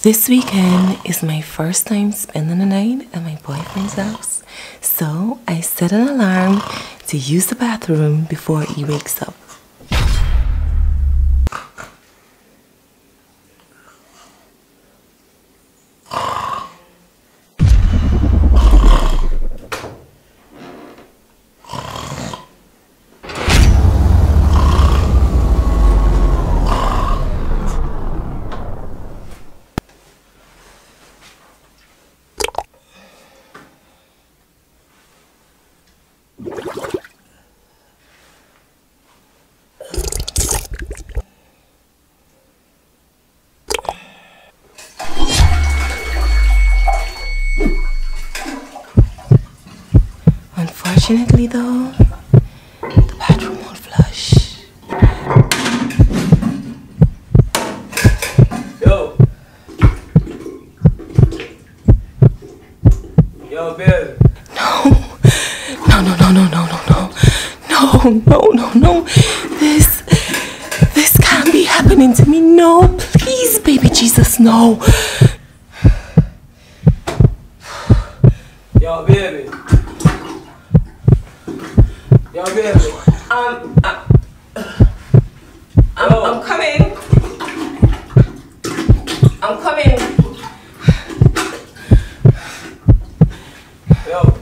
This weekend is my first time spending the night at my boyfriend's house, so I set an alarm to use the bathroom before he wakes up. Unfortunately though, the bathroom won't flush. Yo, babe. No. This can't be happening to me. No, please, baby Jesus, no. Yo, baby. I'm coming. I'm coming. Yo.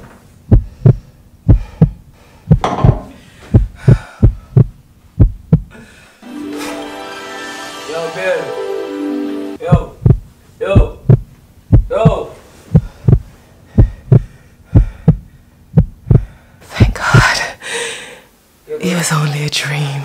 Yo, baby. Yo. Thank God. It was only a dream.